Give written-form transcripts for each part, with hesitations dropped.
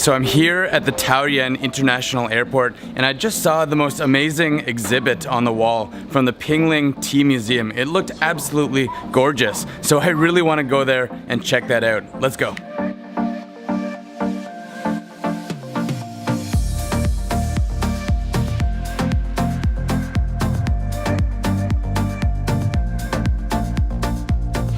So I'm here at the Taoyuan International Airport, and I just saw the most amazing exhibit on the wall from the Pinglin Tea Museum. It looked absolutely gorgeous, so I really want to go there and check that out. Let's go.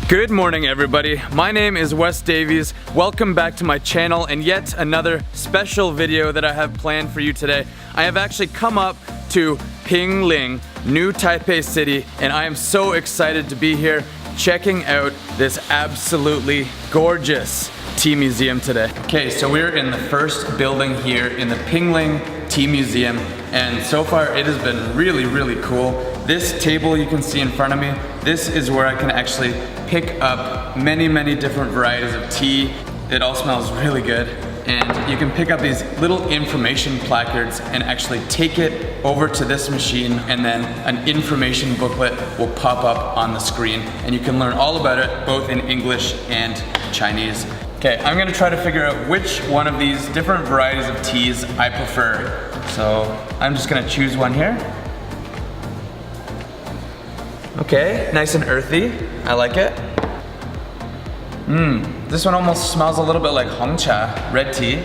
Good morning, everybody. My name is Wes Davies. Welcome back to my channel and yet another special video that I have planned for you today. I have actually come up to Pinglin, New Taipei City, and I am so excited to be here checking out this absolutely gorgeous tea museum today. Okay, so we're in the first building here in the Pinglin Tea Museum, and so far it has been really cool. This table you can see in front of me, this is where I can actually pick up many different varieties of tea. It all smells really good, and you can pick up these little information placards and actually take it over to this machine, and then an information booklet will pop up on the screen, and you can learn all about it both in English and Chinese. Okay, I'm gonna try to figure out which one of these different varieties of teas I prefer. So I'm just gonna choose one here. Okay, nice and earthy. I like it. This one almost smells a little bit like Hongcha, red tea.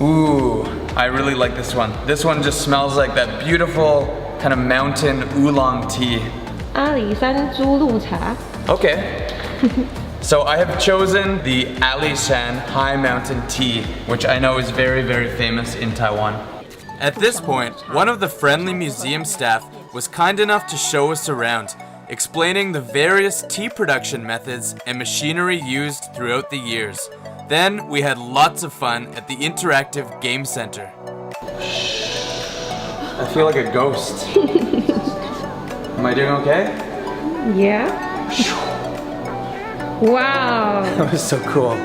Ooh, I really like this one. This one just smells like that beautiful kind of mountain oolong tea. 阿里山猪露茶. Okay. So I have chosen the Alishan High Mountain Tea, which I know is very famous in Taiwan. At this point, one of the friendly museum staff was kind enough to show us around, explaining the various tea production methods and machinery used throughout the years. Then we had lots of fun at the interactive game center. I feel like a ghost. Am I doing okay? Yeah. Wow. That was so cool.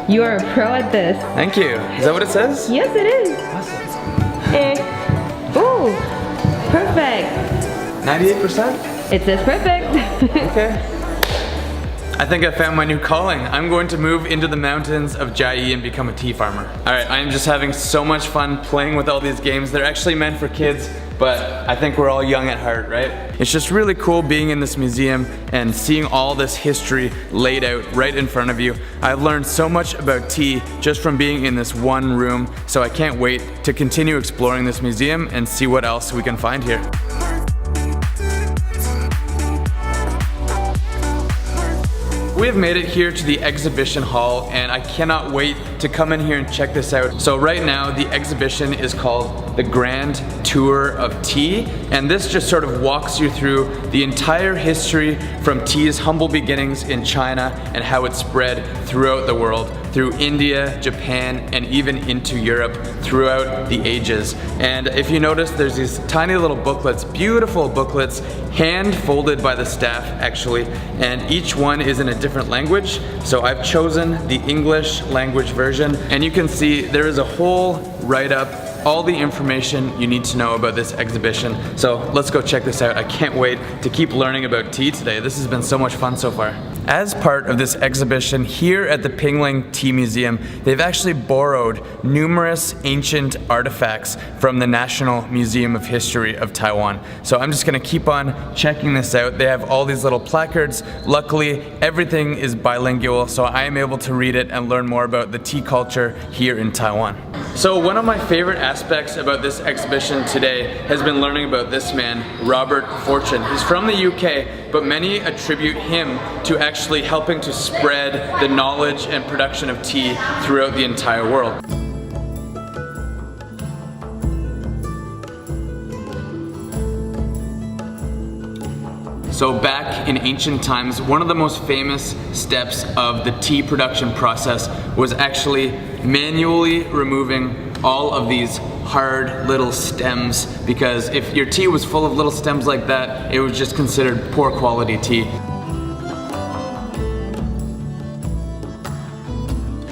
You are a pro at this. Thank you. Is that what it says? Yes, it is. Oh, perfect. 98%? It says perfect. Okay. I think I found my new calling. I'm going to move into the mountains of Jiayi and become a tea farmer. Alright, I am just having so much fun playing with all these games. They're actually meant for kids, but I think we're all young at heart, right? It's just really cool being in this museum and seeing all this history laid out right in front of you. I've learned so much about tea just from being in this one room, so I can't wait to continue exploring this museum and see what else we can find here. We have made it here to the exhibition hall, and I cannot wait to come in here and check this out. So right now the exhibition is called the Grand Tour of Tea, and this just sort of walks you through the entire history from tea's humble beginnings in China and how it spread throughout the world, through India, Japan, and even into Europe throughout the ages. And if you notice, there's these tiny little booklets, beautiful booklets, hand folded by the staff actually, and each one is in a different language. So I've chosen the English language version, and you can see there is a whole write-up, all the information you need to know about this exhibition. So let's go check this out. I can't wait to keep learning about tea today. This has been so much fun so far. As part of this exhibition here at the Pinglin Tea Museum, they've actually borrowed numerous ancient artifacts from the National Museum of History of Taiwan. So I'm just gonna keep on checking this out. They have all these little placards. Luckily, everything is bilingual, so I am able to read it and learn more about the tea culture here in Taiwan. So one of my favorite aspects about this exhibition today has been learning about this man, Robert Fortune. He's from the UK, but many attribute him to actually helping to spread the knowledge and production of tea throughout the entire world. So back in ancient times, one of the most famous steps of the tea production process was actually manually removing all of these hard little stems, because if your tea was full of little stems like that, it was just considered poor quality tea.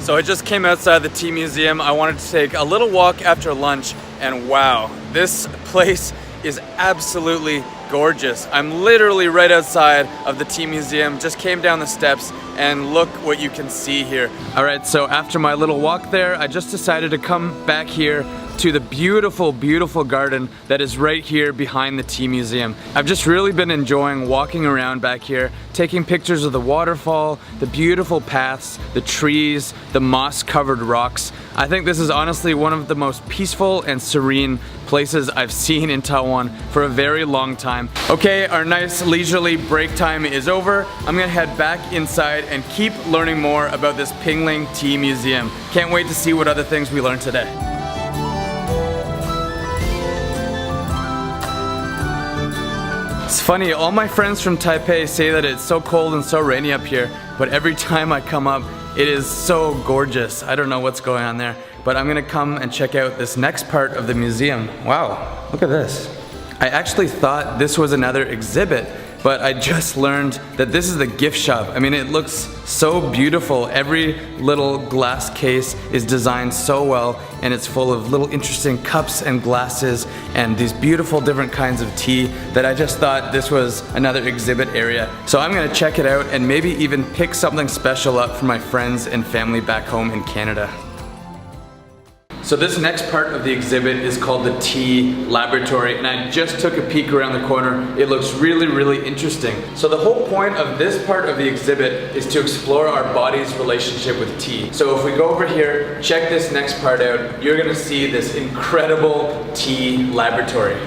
So I just came outside the tea museum. I wanted to take a little walk after lunch, and wow, this place is absolutely gorgeous. I'm literally right outside of the tea museum, just came down the steps, and look what you can see here. Alright, so after my little walk there, I just decided to come back here to the beautiful, beautiful garden that is right here behind the tea museum. I've just really been enjoying walking around back here, taking pictures of the waterfall, the beautiful paths, the trees, the moss-covered rocks. I think this is honestly one of the most peaceful and serene places I've seen in Taiwan for a very long time. Okay, our nice leisurely break time is over. I'm gonna head back inside and keep learning more about this Pinglin Tea Museum. Can't wait to see what other things we learn today. It's funny, all my friends from Taipei say that it's so cold and so rainy up here, but every time I come up, it is so gorgeous. I don't know what's going on there, but I'm gonna come and check out this next part of the museum. Wow, look at this. I actually thought this was another exhibit, but I just learned that this is the gift shop. I mean, it looks so beautiful. Every little glass case is designed so well, and it's full of little interesting cups and glasses and these beautiful different kinds of tea that I just thought this was another exhibit area. So I'm gonna check it out and maybe even pick something special up for my friends and family back home in Canada. So this next part of the exhibit is called the Tea Laboratory, and I just took a peek around the corner. It looks really, really interesting. So the whole point of this part of the exhibit is to explore our body's relationship with tea. So if we go over here, check this next part out, you're gonna see this incredible tea laboratory.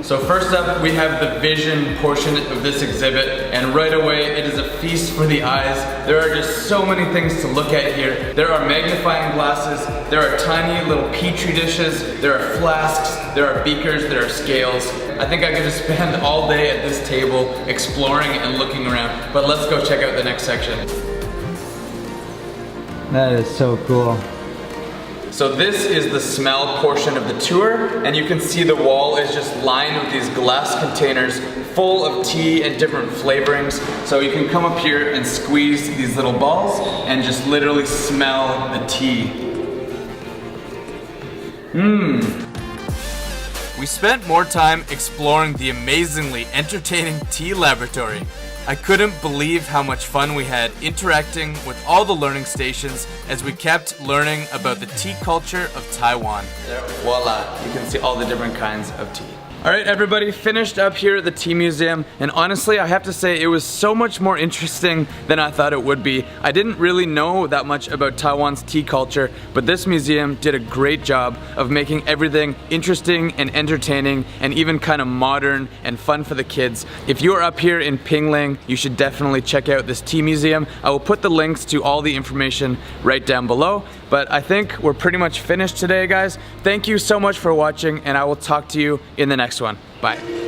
So first up, we have the vision portion of this exhibit, and right away it is a feast for the eyes. There are just so many things to look at here. There are magnifying glasses, there are tiny little petri dishes, there are flasks, there are beakers, there are scales. I think I could just spend all day at this table exploring and looking around, but let's go check out the next section. That is so cool. So this is the smell portion of the tour, and you can see the wall is just lined with these glass containers full of tea and different flavorings. So you can come up here and squeeze these little balls and just literally smell the tea. We spent more time exploring the amazingly entertaining tea laboratory. I couldn't believe how much fun we had interacting with all the learning stations as we kept learning about the tea culture of Taiwan. There, voila, you can see all the different kinds of tea. Alright everybody, finished up here at the Tea Museum, and honestly I have to say it was so much more interesting than I thought it would be. I didn't really know that much about Taiwan's tea culture, but this museum did a great job of making everything interesting and entertaining and even kind of modern and fun for the kids. If you are up here in Pinglin, you should definitely check out this tea museum. I will put the links to all the information right down below. But I think we're pretty much finished today, guys. Thank you so much for watching, and I will talk to you in the next one. Bye.